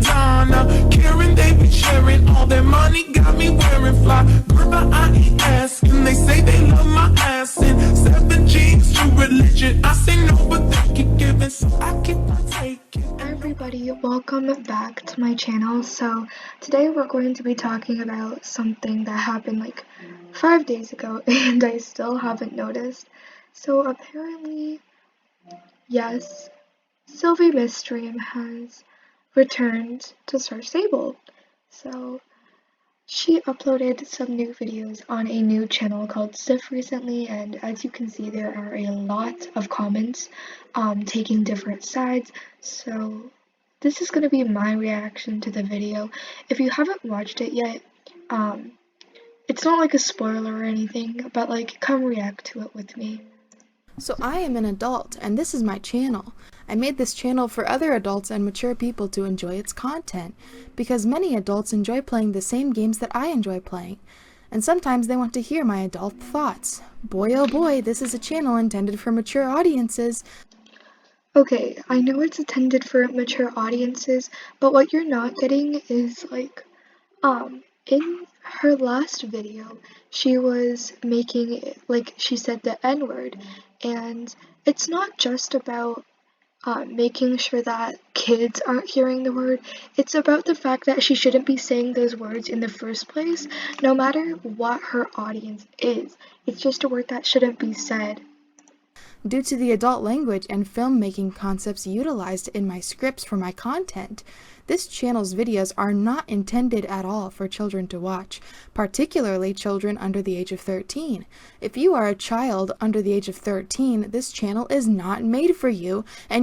Donna. Karen, they be sharing all their money, got me wearing fly. Girl, I ain't asking, they say they love my ass. And 7 G's to religion, I say no, but they keep giving, so I keep on taking. Hi everybody, welcome back to my channel. So today we're going to be talking about something that happened like 5 days ago and I still haven't noticed. So apparently, yes, Sylvie Miststream has returned to Star Stable. So she uploaded some new videos on a new channel called Sif recently, and as you can see, there are a lot of comments taking different sides. So this is going to be my reaction to the video. If you haven't watched it yet, it's not like a spoiler or anything, but like come react to it with me. So I am an adult, and this is my channel. I made this channel for other adults and mature people to enjoy its content, because many adults enjoy playing the same games that I enjoy playing, and sometimes they want to hear my adult thoughts. Boy oh boy, this is a channel intended for mature audiences. Okay, I know it's intended for mature audiences, but what you're not getting is like, in her last video, she was making, like, she said the N-word, and it's not just about making sure that kids aren't hearing the word. It's about the fact that she shouldn't be saying those words in the first place, no matter what her audience is. It's just a word that shouldn't be said. Due to the adult language and filmmaking concepts utilized in my scripts for my content, this channel's videos are not intended at all for children to watch, particularly children under the age of 13. If you are a child under the age of 13, this channel is not made for you, and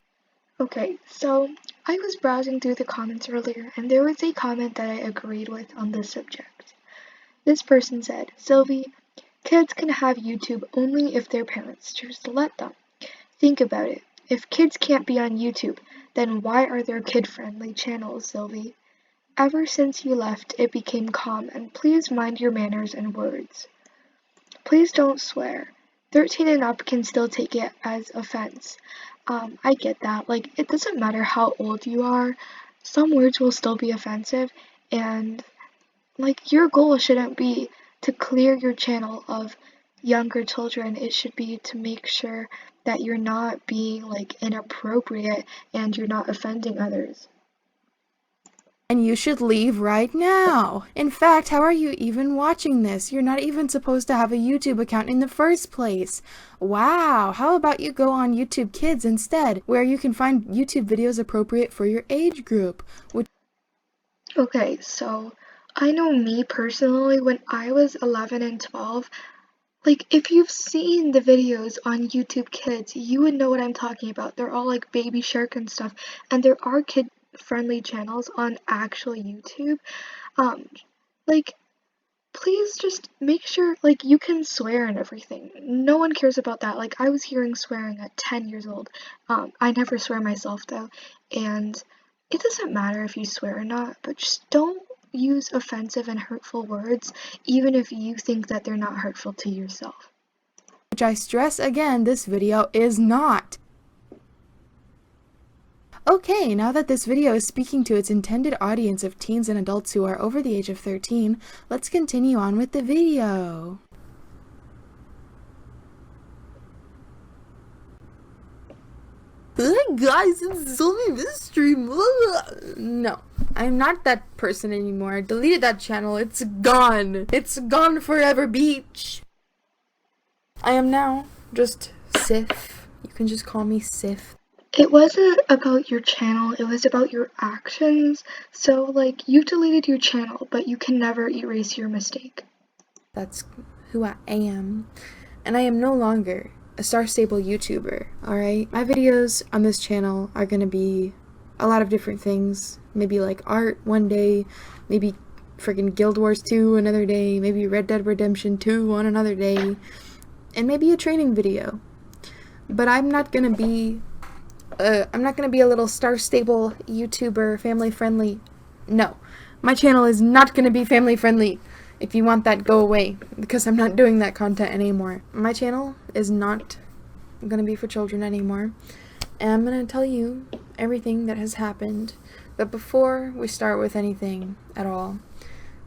Okay, so I was browsing through the comments earlier, and there was a comment that I agreed with on this subject. This person said, Sylvie, kids can have YouTube only if their parents choose to let them. Think about it. If kids can't be on YouTube, then why are there kid-friendly channels, Sylvie? Ever since you left, it became calm, and please mind your manners and words. Please don't swear. 13 and up can still take it as offense. I get that. Like, it doesn't matter how old you are, some words will still be offensive, and like, your goal shouldn't be to clear your channel of younger children. It should be to make sure that you're not being like inappropriate and you're not offending others. you should leave right now. In fact, how are you even watching this? You're not even supposed to have a YouTube account in the first place. Wow, how about you go on YouTube Kids instead, where you can find YouTube videos appropriate for your age group. Okay, so I know me personally, when I was 11 and 12, like, if you've seen the videos on YouTube Kids, you would know what I'm talking about. They're all like Baby Shark and stuff, and there are kid-friendly channels on actual YouTube. Like, please just make sure, like, you can swear and everything. No one cares about that. Like, I was hearing swearing at 10 years old. I never swear myself, though, and it doesn't matter if you swear or not, but just don't use offensive and hurtful words, even if you think that they're not hurtful to yourself. Which I stress again, this video is not. Okay, now that this video is speaking to its intended audience of teens and adults who are over the age of 13, let's continue on with the video. Hi guys, it's Sylvie Miststream. No, I'm not that person anymore. I deleted that channel. It's gone. It's gone forever, beach. I am now just Sif. You can just call me Sif. It wasn't about your channel, it was about your actions. So, like, you deleted your channel, but you can never erase your mistake. That's who I am. And I am no longer a Star Stable YouTuber, alright? My videos on this channel are gonna be a lot of different things. Maybe like art one day, maybe friggin' Guild Wars 2 another day, maybe Red Dead Redemption 2 on another day, and maybe a training video. But I'm not gonna be a little Star Stable YouTuber, family friendly. No, my channel is not gonna be family friendly. If you want that, go away, because I'm not doing that content anymore. My channel is not gonna be for children anymore, and I'm gonna tell you everything that has happened But before we start with anything at all,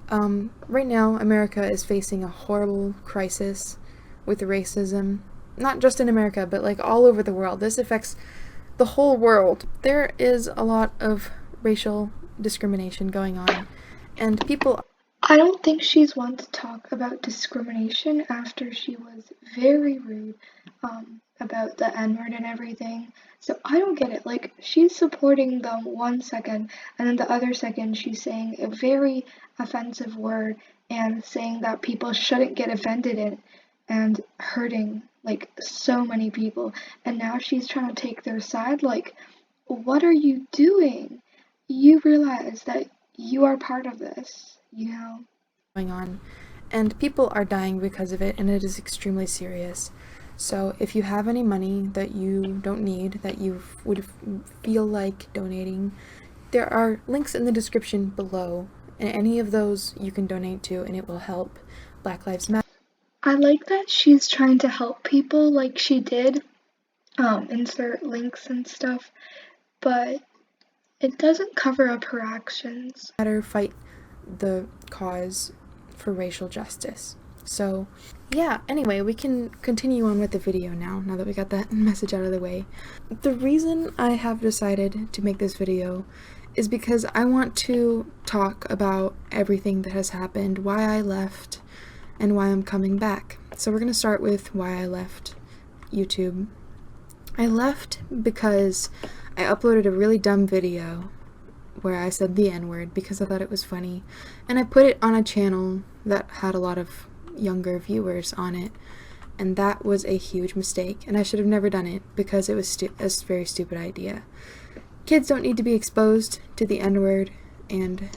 right now America is facing a horrible crisis with racism. Not just in America, but like all over the world. This affects the whole world. There is a lot of racial discrimination going on, and people... I don't think she's one to talk about discrimination after she was very rude about the N-word and everything. So I don't get it. Like, she's supporting them 1 second, and then the other second she's saying a very offensive word and saying that people shouldn't get offended in and hurting like so many people. And now she's trying to take their side. Like, what are you doing? You realize that you are part of this, you know? Going on, and people are dying because of it, and it is extremely serious. So if you have any money that you don't need, that you would feel like donating, there are links in the description below, and any of those you can donate to, and it will help Black Lives Matter. I like that she's trying to help people like she did, insert links and stuff, but it doesn't cover up her actions. Fight the cause for racial justice. So yeah, anyway, we can continue on with the video now that we got that message out of the way. The reason I have decided to make this video is because I want to talk about everything that has happened, why I left, and why I'm coming back. So we're gonna start with why I left YouTube. I left because I uploaded a really dumb video where I said the N-word because I thought it was funny, and I put it on a channel that had a lot of younger viewers on it, and that was a huge mistake, and I should have never done it because it was a very stupid idea. Kids don't need to be exposed to the N-word, and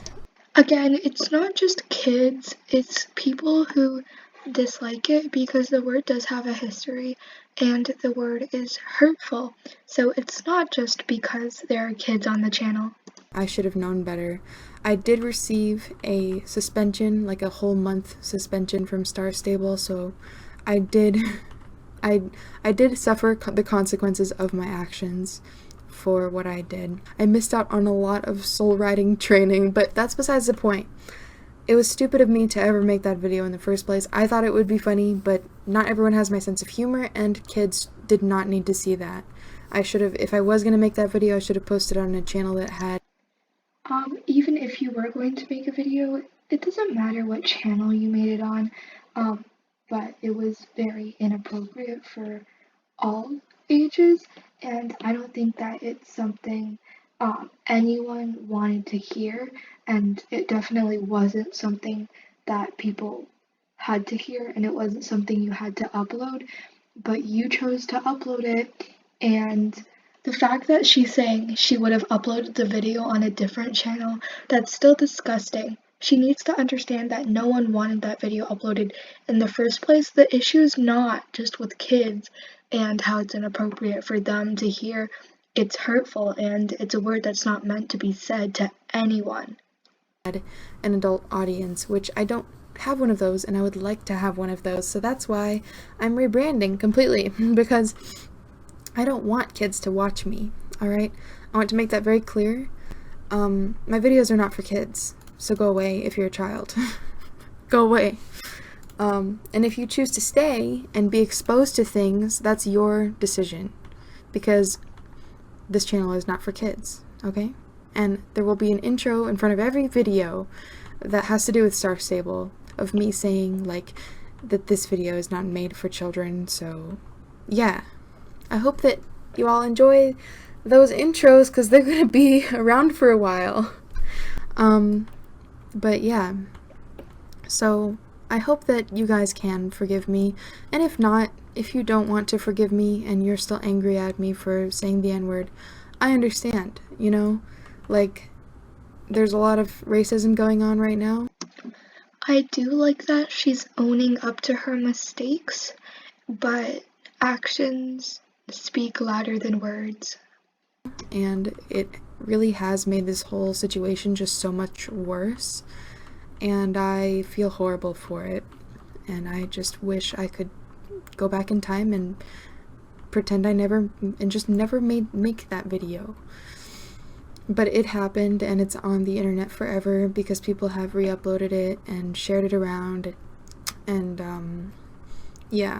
again, it's not just kids, it's people who dislike it because the word does have a history and the word is hurtful. So it's not just because there are kids on the channel. I should have known better. I did receive a suspension, like a whole month suspension from Star Stable, so I did suffer the consequences of my actions for what I did. I missed out on a lot of soul riding training, but that's besides the point. It was stupid of me to ever make that video in the first place. I thought it would be funny, but not everyone has my sense of humor, and kids did not need to see that. I should have, if I was going to make that video, I should have posted it on a channel that had... Even if you were going to make a video, it doesn't matter what channel you made it on, but it was very inappropriate for all ages, and I don't think that it's something anyone wanted to hear, and it definitely wasn't something that people had to hear, and it wasn't something you had to upload, but you chose to upload it, and the fact that she's saying she would have uploaded the video on a different channel, that's still disgusting. She needs to understand that no one wanted that video uploaded in the first place. The issue is not just with kids and how it's inappropriate for them to hear. It's hurtful, and it's a word that's not meant to be said to anyone. An adult audience, which I don't have one of those, and I would like to have one of those, so that's why I'm rebranding completely, because I don't want kids to watch me, alright? I want to make that very clear. My videos are not for kids, so go away if you're a child. Go away. And if you choose to stay and be exposed to things, that's your decision, because this channel is not for kids, okay? And there will be an intro in front of every video that has to do with Star Stable of me saying, like, that this video is not made for children, so yeah. I hope that you all enjoy those intros, because they're going to be around for a while. But yeah, so I hope that you guys can forgive me, and if not, if you don't want to forgive me and you're still angry at me for saying the N-word, I understand, you know? Like, there's a lot of racism going on right now. I do like that she's owning up to her mistakes, but actions speak louder than words. And it really has made this whole situation just so much worse, and I feel horrible for it, and I just wish I could go back in time and pretend I never, and just never make that video. But it happened, and it's on the internet forever because people have re-uploaded it and shared it around, and yeah.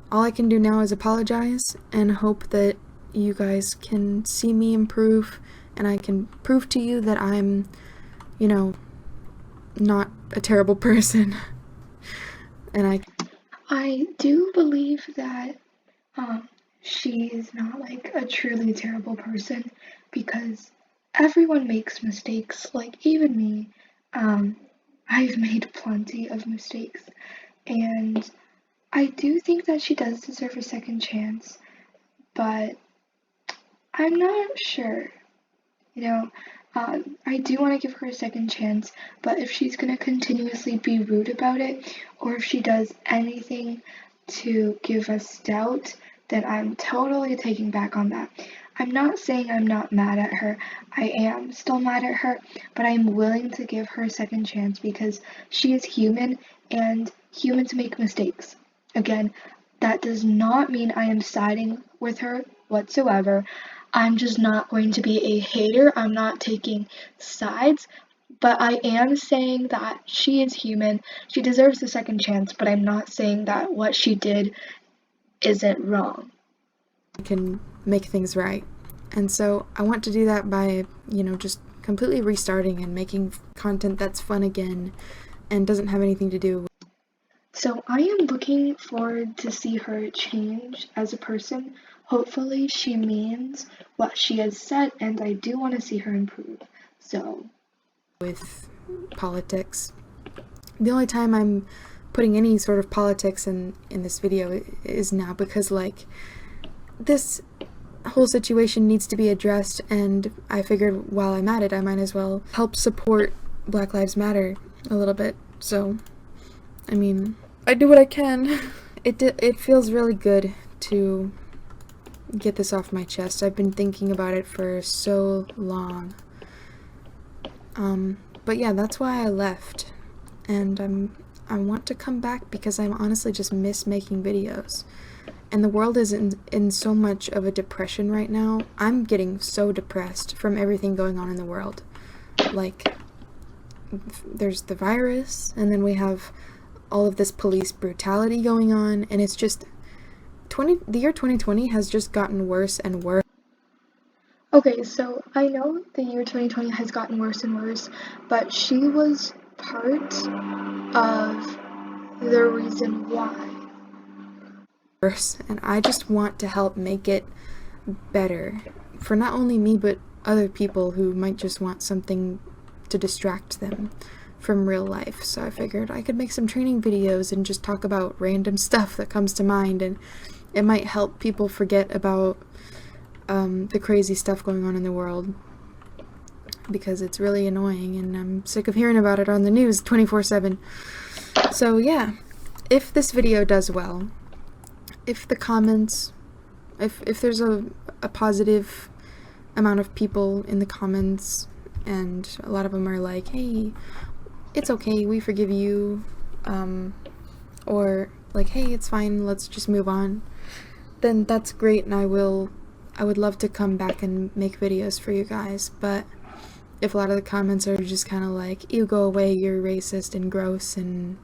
All I can do now is apologize and hope that you guys can see me improve, and I can prove to you that I'm, you know, not a terrible person. And I do believe that she is not like a truly terrible person, because everyone makes mistakes, like even me. I've made plenty of mistakes, and I do think that she does deserve a second chance, but I'm not sure. You know, I do want to give her a second chance, but if she's going to continuously be rude about it, or if she does anything to give us doubt, then I'm totally taking back on that. I'm not saying I'm not mad at her. I am still mad at her, but I'm willing to give her a second chance because she is human, and humans make mistakes. Again, that does not mean I am siding with her whatsoever. I'm just not going to be a hater. I'm not taking sides, but I am saying that she is human. She deserves a second chance, but I'm not saying that what she did isn't wrong. can make things right. And so I want to do that by, you know, just completely restarting and making content that's fun again and doesn't have anything to do. So I am looking forward to see her change as a person. Hopefully she means what she has said, and I do want to see her improve. So With politics. The only time I'm putting any sort of politics in this video is now because, like, this whole situation needs to be addressed, and I figured while I'm at it, I might as well help support Black Lives Matter a little bit. So, I mean, I do what I can. It feels really good to get this off my chest. I've been thinking about it for so long. But yeah, that's why I left, and I want to come back because I honestly just miss making videos. And the world is in so much of a depression right now. I'm getting so depressed from everything going on in the world. Like, there's the virus, and then we have all of this police brutality going on, and it's just the year 2020 has just gotten worse and worse. okay, so I know the year 2020 has gotten worse and worse, but she was part of the reason why. And I just want to help make it better for not only me but other people who might just want something to distract them from real life. So I figured I could make some training videos and just talk about random stuff that comes to mind, and it might help people forget about the crazy stuff going on in the world, because it's really annoying and I'm sick of hearing about it on the news 24/7. So yeah, if this video does well, if the comments, if there's a positive amount of people in the comments, and a lot of them are like, hey, it's okay, we forgive you, or like, hey, it's fine, let's just move on, then that's great, and I would love to come back and make videos for you guys. But if a lot of the comments are just kind of like, you go away, you're racist and gross, and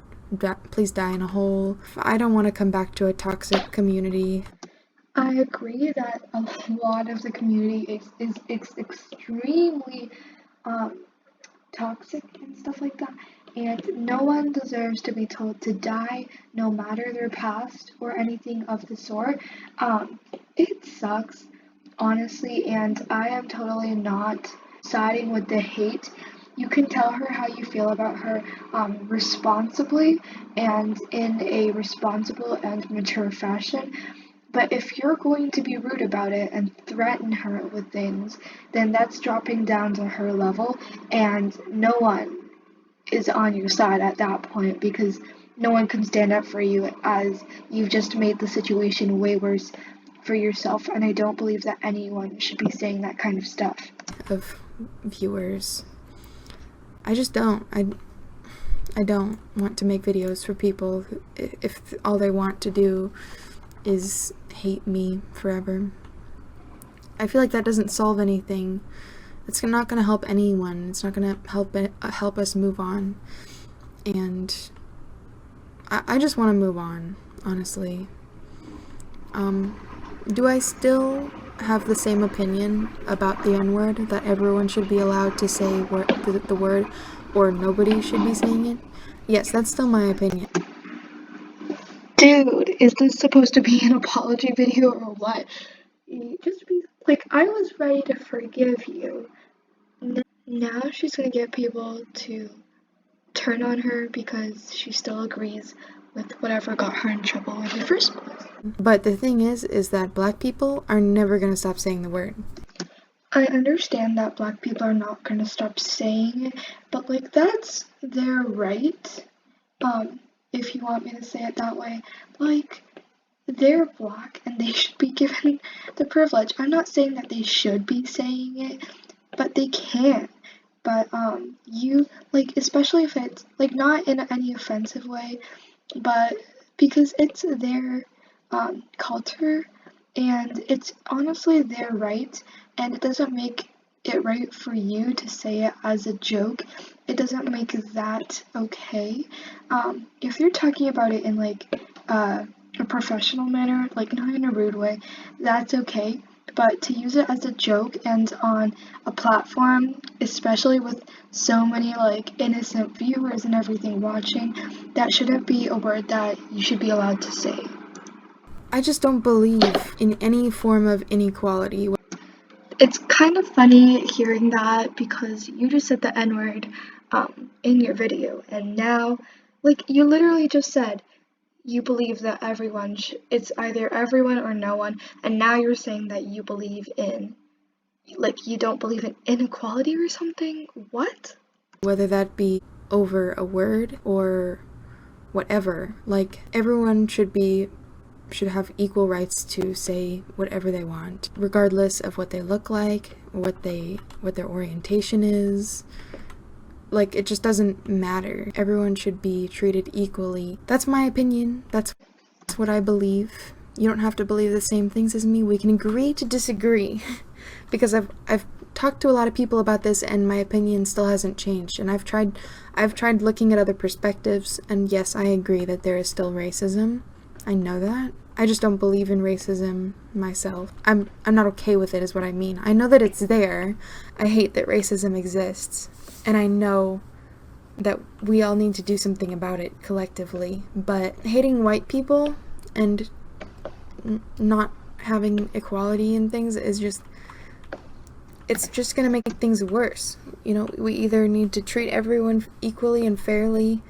please die in a hole, I don't want to come back to a toxic community. I agree that a lot of the community is extremely toxic and stuff like that, and no one deserves to be told to die, no matter their past or anything of the sort. It sucks, honestly, and I am totally not siding with the hate. You can tell her how you feel about her responsibly and in a responsible and mature fashion. But if you're going to be rude about it and threaten her with things, then that's dropping down to her level, and no one is on your side at that point, because no one can stand up for you, as you've just made the situation way worse for yourself, and I don't believe that anyone should be saying that kind of stuff. Of viewers, I just don't. I don't want to make videos for people who, if all they want to do is hate me forever. I feel like that doesn't solve anything. It's not going to help anyone. It's not going to help us move on. And I just want to move on, honestly. Do I still have the same opinion about the N-word, that everyone should be allowed to say the word, or nobody should be saying it? Yes, that's still my opinion. Dude, is this supposed to be an apology video or what? Just be like, I was ready to forgive you. Now she's gonna get people to turn on her because she still agrees with whatever got her in trouble in the first place. But the thing is that black people are never gonna stop saying the word. I understand that black people are not gonna stop saying it, but like that's their right. If you want me to say it that way, like they're black and they should be given the privilege. I'm not saying that they should be saying it, but they can. But you like, especially if it's like not in any offensive way, but because it's their culture and it's honestly their right, and it doesn't make it right for you to say it as a joke. It doesn't make that okay. If you're talking about it in like a professional manner, like not in a rude way, that's okay. But to use it as a joke and on a platform, especially with so many like innocent viewers and everything watching, that shouldn't be a word that you should be allowed to say. I just don't believe in any form of inequality. It's kind of funny hearing that because you just said the N-word in your video, and now, like, you literally just said you believe that it's either everyone or no one, and now you're saying that you believe in, like, you don't believe in inequality or something? What? Whether that be over a word or whatever. Like, everyone should have equal rights to say whatever they want, regardless of what they look like, what their orientation is. Like, it just doesn't matter. Everyone should be treated equally. That's my opinion. That's what I believe. You don't have to believe the same things as me. We can agree to disagree. Because I've talked to a lot of people about this and my opinion still hasn't changed. And I've tried looking at other perspectives, and yes, I agree that there is still racism. I know that. I just don't believe in racism myself. I'm not okay with it is what I mean. I know that it's there. I hate that racism exists. And I know that we all need to do something about it collectively. But hating white people and not having equality in things is it's just gonna make things worse. You know, we either need to treat everyone equally and fairly,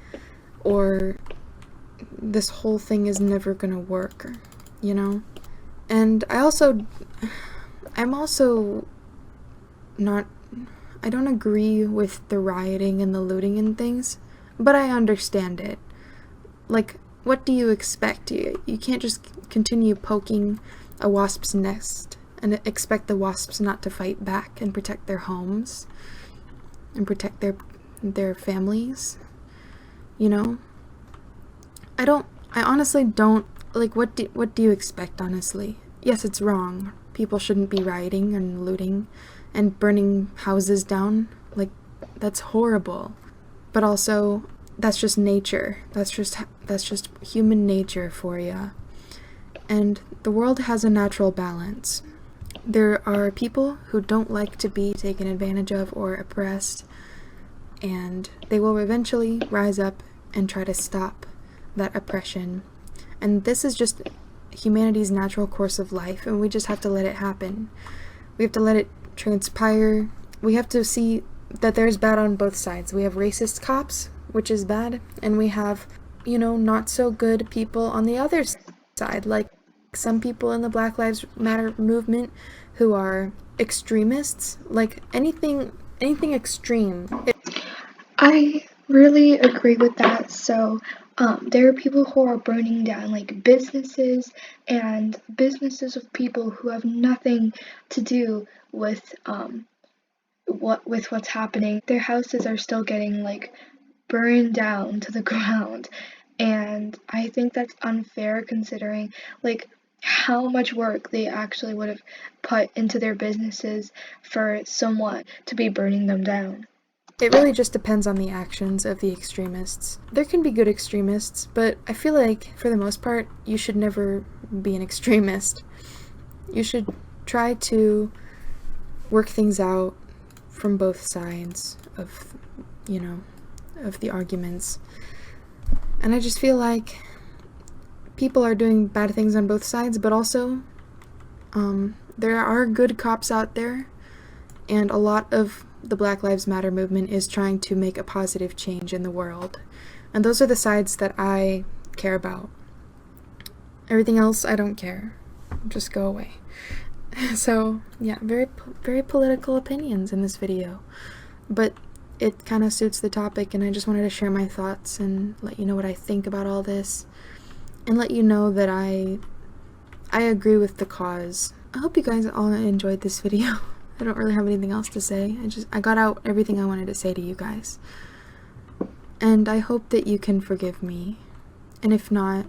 or this whole thing is never gonna work, you know? And I'm also not, I don't agree with the rioting and the looting and things, but I understand it. Like, what do you expect? You can't just continue poking a wasp's nest and expect the wasps not to fight back and protect their homes and protect their families, you know? I honestly don't, like, what do you expect, honestly? Yes, it's wrong. People shouldn't be rioting and looting and burning houses down. Like, that's horrible. But also, that's just nature. That's just human nature for you. And the world has a natural balance. There are people who don't like to be taken advantage of or oppressed, and they will eventually rise up and try to stop that oppression. And this is just humanity's natural course of life, and we just have to let it happen. We have to let it transpire. We have to see that there's bad on both sides. We have racist cops, which is bad, and we have, not so good people on the other side, like some people in the Black Lives Matter movement who are extremists, like anything extreme. I really agree with that. So, there are people who are burning down like businesses and businesses of people who have nothing to do with what's happening. Their houses are still getting like burned down to the ground, and I think that's unfair considering like how much work they actually would have put into their businesses for someone to be burning them down. It really just depends on the actions of the extremists. There can be good extremists, but I feel like, for the most part, you should never be an extremist. You should try to work things out from both sides of, of the arguments. And I just feel like people are doing bad things on both sides, but also, there are good cops out there, and a lot of the Black Lives Matter movement is trying to make a positive change in the world. And those are the sides that I care about. Everything else, I don't care. Just go away. So, yeah, very political opinions in this video. But it kind of suits the topic, and I just wanted to share my thoughts and let you know what I think about all this. And let you know that I agree with the cause. I hope you guys all enjoyed this video. I don't really have anything else to say. I got out everything I wanted to say to you guys. And I hope that you can forgive me. And if not,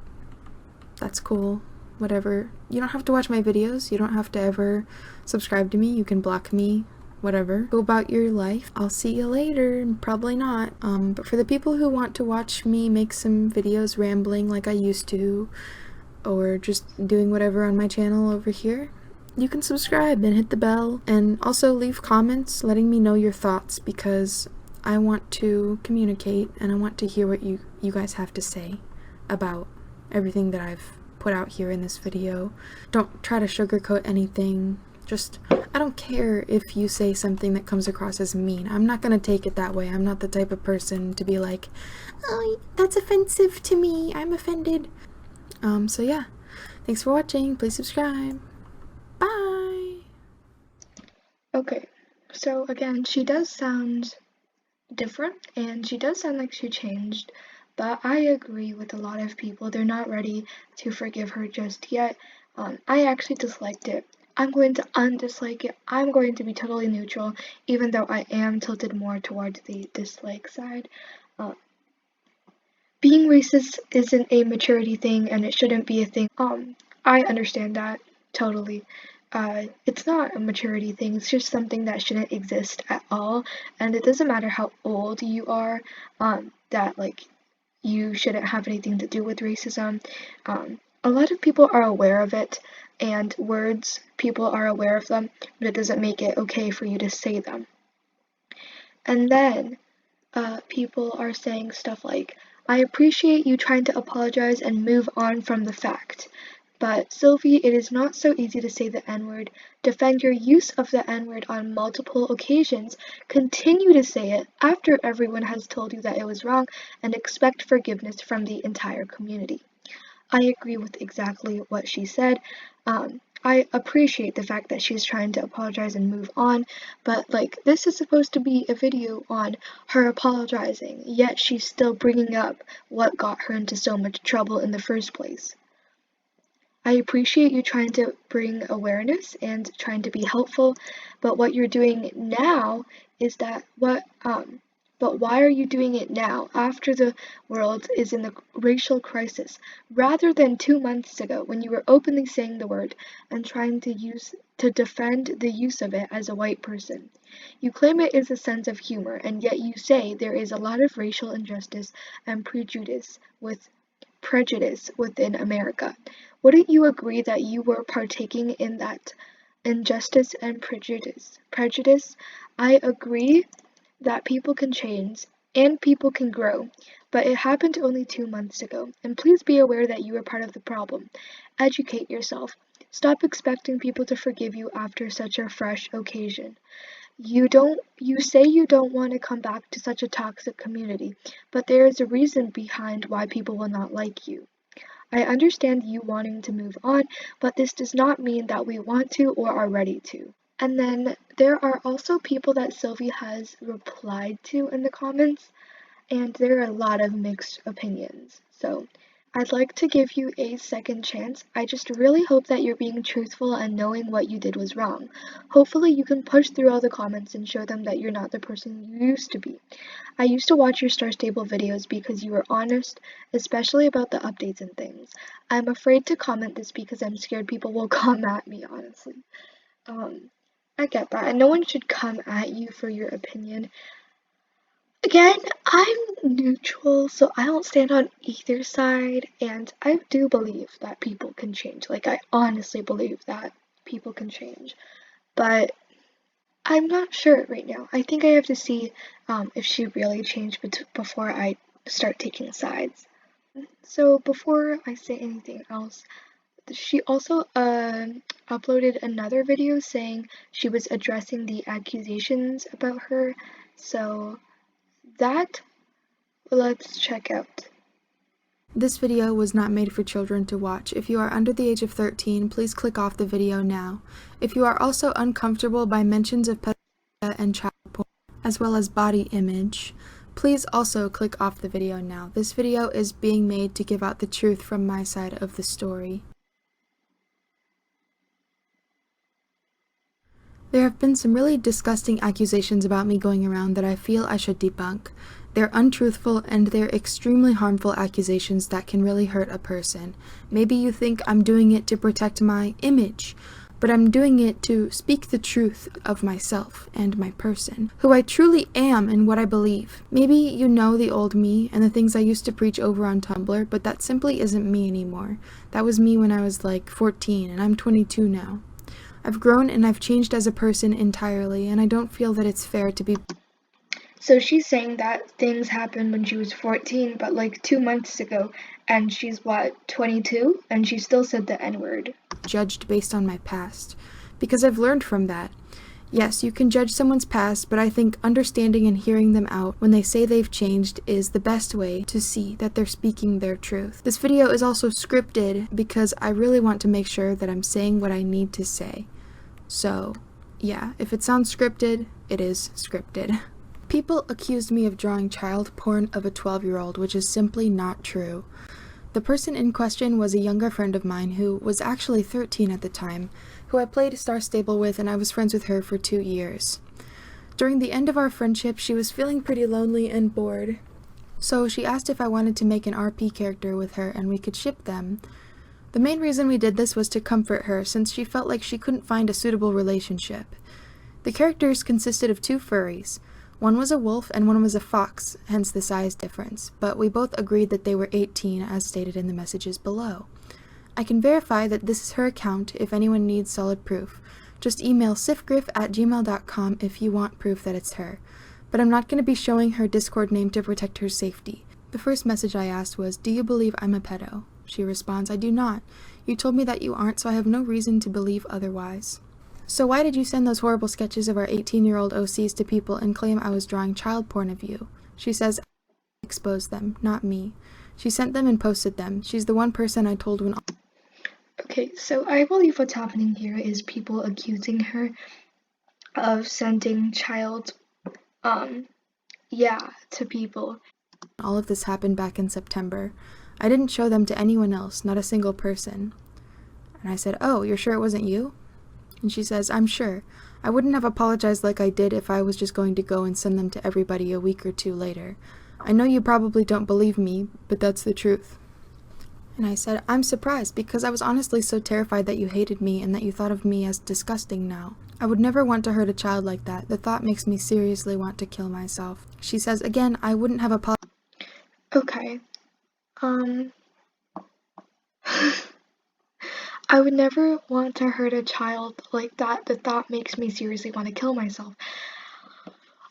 that's cool. Whatever. You don't have to watch my videos. You don't have to ever subscribe to me. You can block me. Whatever. Go about your life. I'll see you later. Probably not. But for the people who want to watch me make some videos rambling like I used to, or just doing whatever on my channel over here, you can subscribe and hit the bell, and also leave comments letting me know your thoughts, because I want to communicate and I want to hear what you guys have to say about everything that I've put out here in this video. Don't try to sugarcoat anything. I don't care if you say something that comes across as mean. I'm not gonna take it that way. I'm not the type of person to be like, oh, that's offensive to me, I'm offended. So yeah, thanks for watching. Please subscribe. Bye! Okay, so again, she does sound different, and she does sound like she changed, but I agree with a lot of people. They're not ready to forgive her just yet. I actually disliked it. I'm going to undislike it. I'm going to be totally neutral, even though I am tilted more towards the dislike side. Being racist isn't a maturity thing, and it shouldn't be a thing. I understand that totally. It's not a maturity thing. It's just something that shouldn't exist at all, and it doesn't matter how old you are. That like you shouldn't have anything to do with racism. A lot of people are aware of it, and people are aware of them, but it doesn't make it okay for you to say them. And then people are saying stuff like, I appreciate you trying to apologize and move on from the fact. But Sylvie, it is not so easy to say the N-word, defend your use of the N-word on multiple occasions, continue to say it after everyone has told you that it was wrong, and expect forgiveness from the entire community. I agree with exactly what she said. I appreciate the fact that she's trying to apologize and move on, but like, this is supposed to be a video on her apologizing, yet she's still bringing up what got her into so much trouble in the first place. I appreciate you trying to bring awareness and trying to be helpful, but what you're doing now is but why are you doing it now, after the world is in the racial crisis, rather than 2 months ago when you were openly saying the word and trying to defend the use of it as a white person? You claim it is a sense of humor, and yet you say there is a lot of racial injustice and prejudice within America. Wouldn't you agree that you were partaking in that injustice and prejudice? I agree that people can change and people can grow, but it happened only 2 months ago, and please be aware that you are part of the problem. Educate yourself. Stop expecting people to forgive you after such a fresh occasion. You say you don't want to come back to such a toxic community, but there is a reason behind why people will not like you. I understand you wanting to move on, but this does not mean that we want to or are ready to. And then there are also people that Sylvie has replied to in the comments, and there are a lot of mixed opinions. So I'd like to give you a second chance. I just really hope that you're being truthful and knowing what you did was wrong. Hopefully you can push through all the comments and show them that you're not the person you used to be. I used to watch your Star Stable videos because you were honest, especially about the updates and things. I'm afraid to comment this because I'm scared people will come at me, honestly. I get that, and no one should come at you for your opinion. Again, I'm neutral, so I don't stand on either side, and I do believe that people can change. Like, I honestly believe that people can change, but I'm not sure right now. I think I have to see if she really changed before I start taking sides. So before I say anything else, she also uploaded another video saying she was addressing the accusations about her. So that, let's check out. This video was not made for children to watch. If you are under the age of 13, please click off the video now. If you are also uncomfortable by mentions of pedophilia and child porn, as well as body image, please also click off the video now. This video is being made to give out the truth from my side of the story. There have been some really disgusting accusations about me going around that I feel I should debunk. They're untruthful and they're extremely harmful accusations that can really hurt a person. Maybe you think I'm doing it to protect my image, but I'm doing it to speak the truth of myself and my person, who I truly am and what I believe. Maybe you know the old me and the things I used to preach over on Tumblr, but that simply isn't me anymore. That was me when I was like 14 and I'm 22 now. I've grown and I've changed as a person entirely, and I don't feel that it's fair to be. So she's saying that things happened when she was 14, but like 2 months ago, and she's what, 22? And she still said the N-word. Judged based on my past, because I've learned from that. Yes, you can judge someone's past, but I think understanding and hearing them out when they say they've changed is the best way to see that they're speaking their truth. This video is also scripted because I really want to make sure that I'm saying what I need to say. So, yeah, if it sounds scripted, it is scripted. People accused me of drawing child porn of a 12-year-old, which is simply not true. The person in question was a younger friend of mine who was actually 13 at the time, who I played Star Stable with, and I was friends with her for 2 years. During the end of our friendship, she was feeling pretty lonely and bored, so she asked if I wanted to make an RP character with her and we could ship them. The main reason we did this was to comfort her, since she felt like she couldn't find a suitable relationship. The characters consisted of 2 furries. One was a wolf and one was a fox, hence the size difference, but we both agreed that they were 18 as stated in the messages below. I can verify that this is her account if anyone needs solid proof. Just email sifgriff@gmail.com if you want proof that it's her. But I'm not going to be showing her Discord name to protect her safety. The first message I asked was, "Do you believe I'm a pedo?" She responds, "I do not. You told me that you aren't, so I have no reason to believe otherwise." "So why did you send those horrible sketches of our 18-year-old OCs to people and claim I was drawing child porn of you?" She says, "I exposed them, not me. She sent them and posted them. She's the one person I told when..." Okay, so I believe what's happening here is people accusing her of sending child, to people. All of this happened back in September. I didn't show them to anyone else, not a single person. And I said, "Oh, you're sure it wasn't you?" And she says, "I'm sure. I wouldn't have apologized like I did if I was just going to go and send them to everybody a week or 2 later. I know you probably don't believe me, but that's the truth." And I said, "I'm surprised because I was honestly so terrified that you hated me and that you thought of me as disgusting now. I would never want to hurt a child like that. The thought makes me seriously want to kill myself." She says, "Again, I wouldn't have apologized." Okay, I would never want to hurt a child like that. The thought makes me seriously want to kill myself.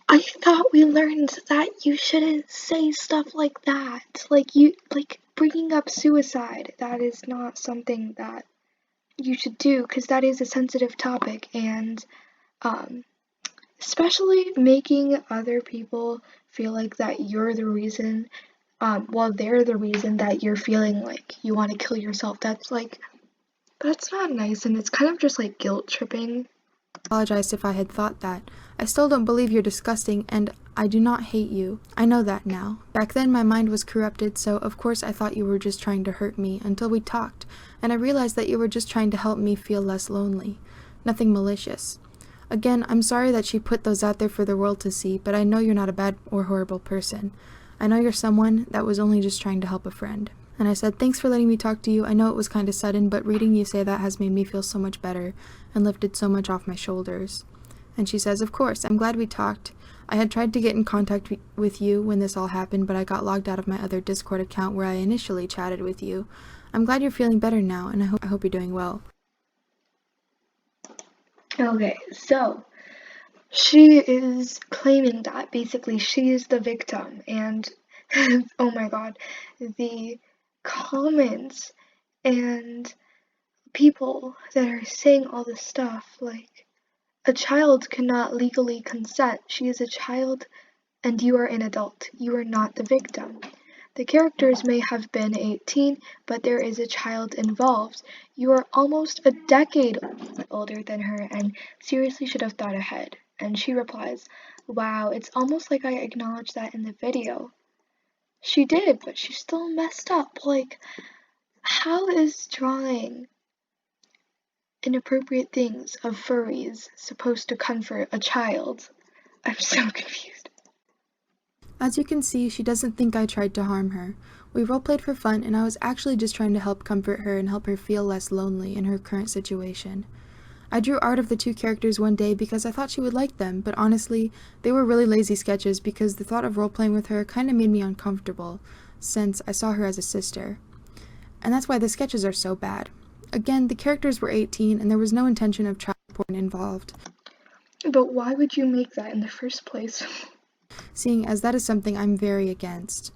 I thought we learned that you shouldn't say stuff like that. Like bringing up suicide. That is not something that you should do because that is a sensitive topic, and especially making other people feel like that you're the reason, they're the reason that you're feeling like you want to kill yourself. That's not nice, and it's kind of just like guilt tripping. Apologized if I had thought that. I still don't believe you're disgusting, and I do not hate you. I know that now. Back then my mind was corrupted, so of course I thought you were just trying to hurt me until we talked, and I realized that you were just trying to help me feel less lonely. Nothing malicious. Again, I'm sorry that she put those out there for the world to see, but I know you're not a bad or horrible person. I know you're someone that was only just trying to help a friend. And I said, thanks for letting me talk to you. I know it was kind of sudden, but reading you say that has made me feel so much better and lifted so much off my shoulders. And she says, of course, I'm glad we talked. I had tried to get in contact with you when this all happened, but I got logged out of my other Discord account where I initially chatted with you. I'm glad you're feeling better now, and I hope you're doing well. Okay, so she is claiming that basically she is the victim, and oh my god, the comments and people that are saying all this stuff, like, a child cannot legally consent. She is a child and you are an adult. You are not the victim. The characters may have been 18, but there is a child involved. You are almost a decade older than her and seriously should have thought ahead. And she replies, wow, it's almost like I acknowledged that in the video. She did, but she still messed up. Like, how is drawing inappropriate things of furries supposed to comfort a child? I'm so confused. As you can see, she doesn't think I tried to harm her. We roleplayed for fun, and I was actually just trying to help comfort her and help her feel less lonely in her current situation. I drew art of the two characters one day because I thought she would like them, but honestly, they were really lazy sketches because the thought of roleplaying with her kind of made me uncomfortable, since I saw her as a sister. And that's why the sketches are so bad. Again, the characters were 18, and there was no intention of child porn involved. But why would you make that in the first place? Seeing as that is something I'm very against.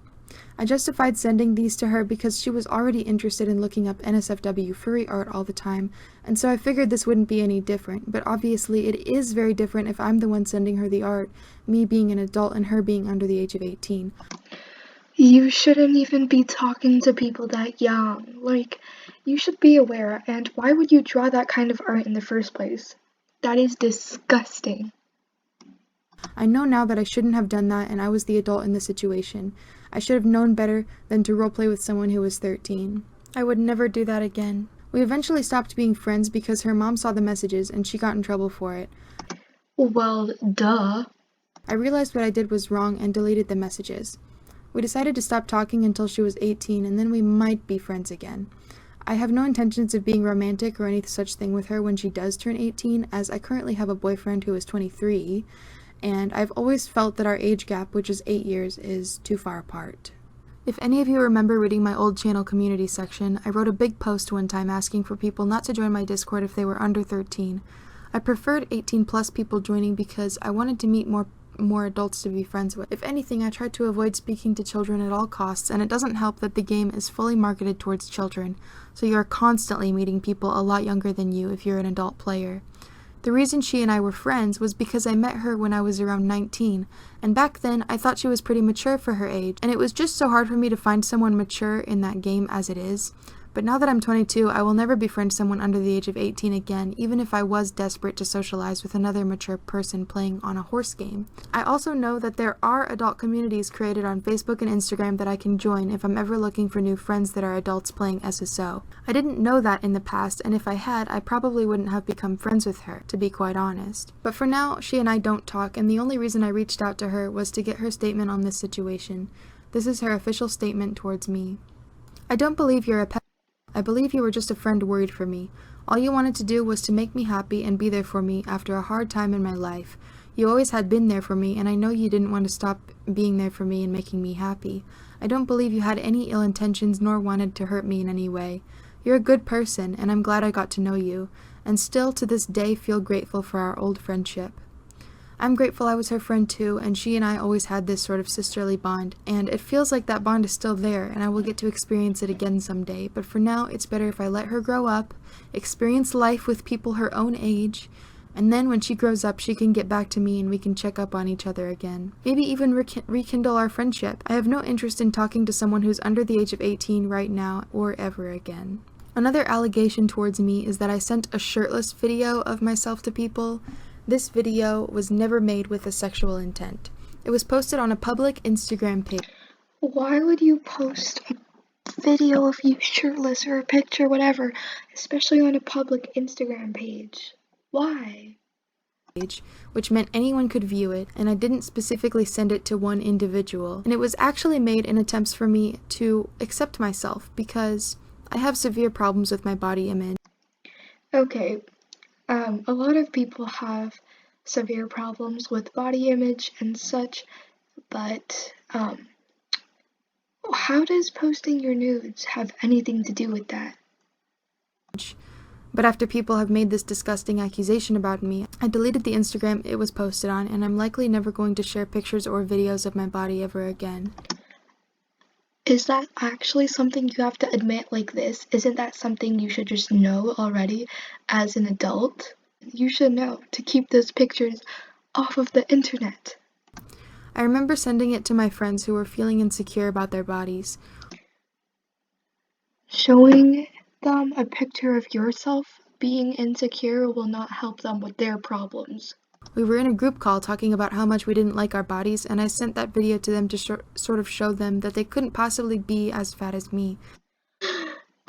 I justified sending these to her because she was already interested in looking up NSFW furry art all the time, and so I figured this wouldn't be any different, but obviously it is very different if I'm the one sending her the art, me being an adult and her being under the age of 18. You shouldn't even be talking to people that young. Like, you should be aware, and why would you draw that kind of art in the first place? That is disgusting. I know now that I shouldn't have done that and I was the adult in the situation. I should have known better than to roleplay with someone who was 13. I would never do that again. We eventually stopped being friends because her mom saw the messages and she got in trouble for it. Well, duh. I realized what I did was wrong and deleted the messages. We decided to stop talking until she was 18 and then we might be friends again. I have no intentions of being romantic or any such thing with her when she does turn 18, as I currently have a boyfriend who is 23, and I've always felt that our age gap, which is 8 years, is too far apart. If any of you remember reading my old channel community section, I wrote a big post one time asking for people not to join my Discord if they were under 13. I preferred 18 plus people joining because I wanted to meet more adults to be friends with. If anything, I tried to avoid speaking to children at all costs, and it doesn't help that the game is fully marketed towards children, so you are constantly meeting people a lot younger than you if you're an adult player. The reason she and I were friends was because I met her when I was around 19, and back then I thought she was pretty mature for her age, and it was just so hard for me to find someone mature in that game as it is. But now that I'm 22, I will never befriend someone under the age of 18 again, even if I was desperate to socialize with another mature person playing on a horse game. I also know that there are adult communities created on Facebook and Instagram that I can join if I'm ever looking for new friends that are adults playing SSO. I didn't know that in the past, and if I had, I probably wouldn't have become friends with her, to be quite honest. But for now, she and I don't talk, and the only reason I reached out to her was to get her statement on this situation. This is her official statement towards me. I don't believe you're a pet. I believe you were just a friend worried for me. All you wanted to do was to make me happy and be there for me after a hard time in my life. You always had been there for me, and I know you didn't want to stop being there for me and making me happy. I don't believe you had any ill intentions nor wanted to hurt me in any way. You're a good person, and I'm glad I got to know you, and still to this day feel grateful for our old friendship. I'm grateful I was her friend too, and she and I always had this sort of sisterly bond, and it feels like that bond is still there, and I will get to experience it again someday, but for now, it's better if I let her grow up, experience life with people her own age, and then when she grows up, she can get back to me and we can check up on each other again. Maybe even rekindle our friendship. I have no interest in talking to someone who's under the age of 18 right now or ever again. Another allegation towards me is that I sent a shirtless video of myself to people. This video was never made with a sexual intent. It was posted on a public Instagram page. Why would you post a video of you shirtless or a picture, whatever, especially on a public Instagram page? Why? Which meant anyone could view it, and I didn't specifically send it to one individual. And it was actually made in attempts for me to accept myself, because I have severe problems with my body image. Okay, a lot of people have severe problems with body image and such, but how does posting your nudes have anything to do with that? But after people have made this disgusting accusation about me, I deleted the Instagram it was posted on, and I'm likely never going to share pictures or videos of my body ever again. Is that actually something you have to admit like this? Isn't that something you should just know already as an adult? You should know to keep those pictures off of the internet. I remember sending it to my friends who were feeling insecure about their bodies. Showing them a picture of yourself being insecure will not help them with their problems. We were in a group call talking about how much we didn't like our bodies, and I sent that video to them to sort of show them that they couldn't possibly be as fat as me.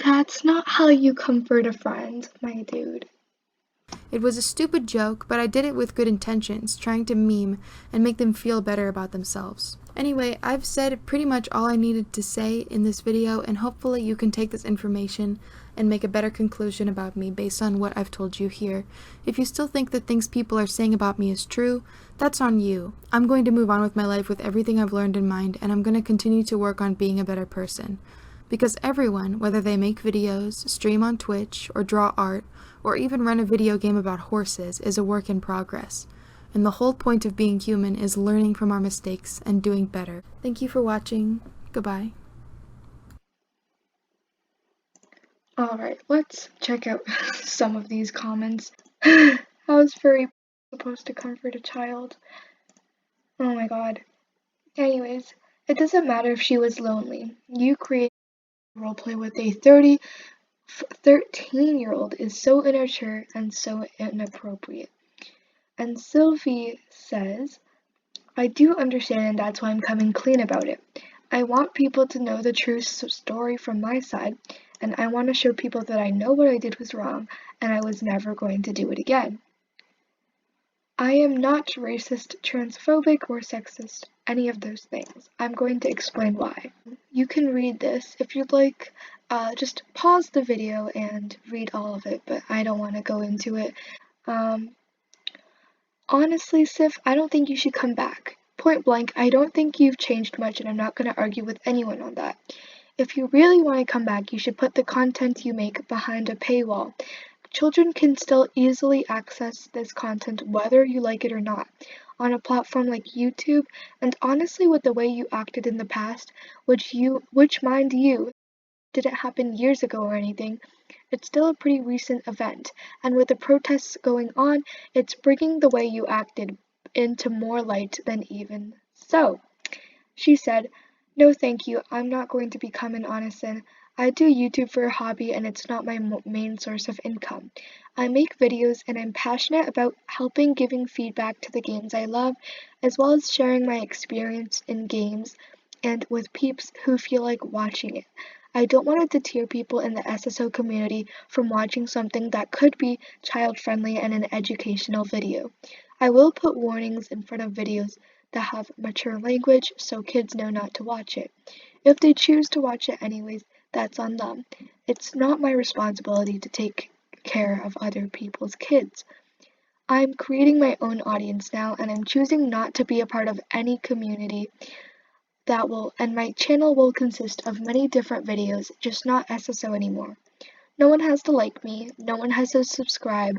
That's not how you comfort a friend, my dude. It was a stupid joke, but I did it with good intentions, trying to meme and make them feel better about themselves. Anyway, I've said pretty much all I needed to say in this video, and hopefully you can take this information and make a better conclusion about me based on what I've told you here. If you still think the things people are saying about me is true, that's on you. I'm going to move on with my life with everything I've learned in mind, and I'm going to continue to work on being a better person. Because everyone, whether they make videos, stream on Twitch, or draw art, or even run a video game about horses, is a work in progress. And the whole point of being human is learning from our mistakes and doing better. Thank you for watching. Goodbye. Alright, let's check out some of these comments. How is furry supposed to comfort a child? Oh my god. Anyways, it doesn't matter if she was lonely. You create roleplay with a 13-year-old is so immature and so inappropriate. And Sylvie says, I do understand, and that's why I'm coming clean about it. I want people to know the true story from my side, and I want to show people that I know what I did was wrong, and I was never going to do it again. I am not racist, transphobic, or sexist, any of those things. I'm going to explain why. You can read this if you'd like. Just pause the video and read all of it, but I don't want to go into it. Honestly, Sif, I don't think you should come back. Point blank, I don't think you've changed much, and I'm not going to argue with anyone on that. If you really want to come back, you should put the content you make behind a paywall. Children can still easily access this content whether you like it or not, on a platform like YouTube, and honestly with the way you acted in the past, which mind you, didn't happen years ago or anything, it's still a pretty recent event, and with the protests going on, it's bringing the way you acted into more light than even so. She said, no thank you, I'm not going to become an honestine. I do YouTube for a hobby and it's not my main source of income. I make videos and I'm passionate about giving feedback to the games I love, as well as sharing my experience in games and with peeps who feel like watching it. I don't want to deter people in the SSO community from watching something that could be child-friendly and an educational video. I will put warnings in front of videos that have mature language so kids know not to watch it. If they choose to watch it anyways, that's on them. It's not my responsibility to take care of other people's kids. I'm creating my own audience now, and I'm choosing not to be a part of any community and my channel will consist of many different videos, just not SSO anymore. No one has to like me, no one has to subscribe.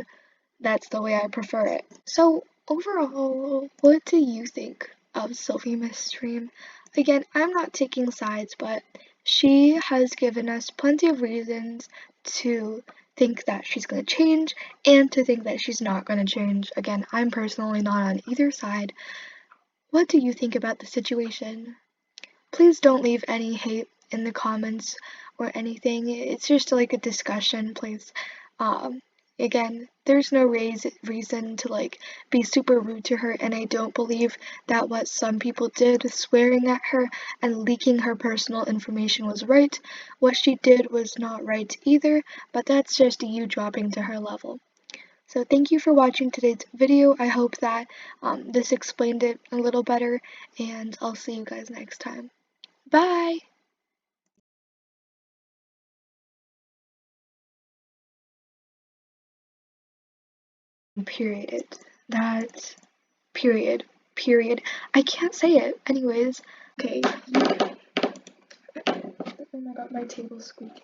That's the way I prefer it. So overall, what do you think of Sylvie Miststream? Again, I'm not taking sides, but she has given us plenty of reasons to think that she's going to change and to think that she's not going to change. Again, I'm personally not on either side. What do you think about the situation? Please don't leave any hate in the comments or anything. It's just like a discussion place. Again, there's no reason to like be super rude to her, and I don't believe that what some people did, swearing at her and leaking her personal information, was right. What she did was not right either, but that's just you dropping to her level. So thank you for watching today's video. I hope that this explained it a little better, and I'll see you guys next time. Bye! Period. That period. I can't say it. Anyways, okay. Oh my god, my table's squeaking.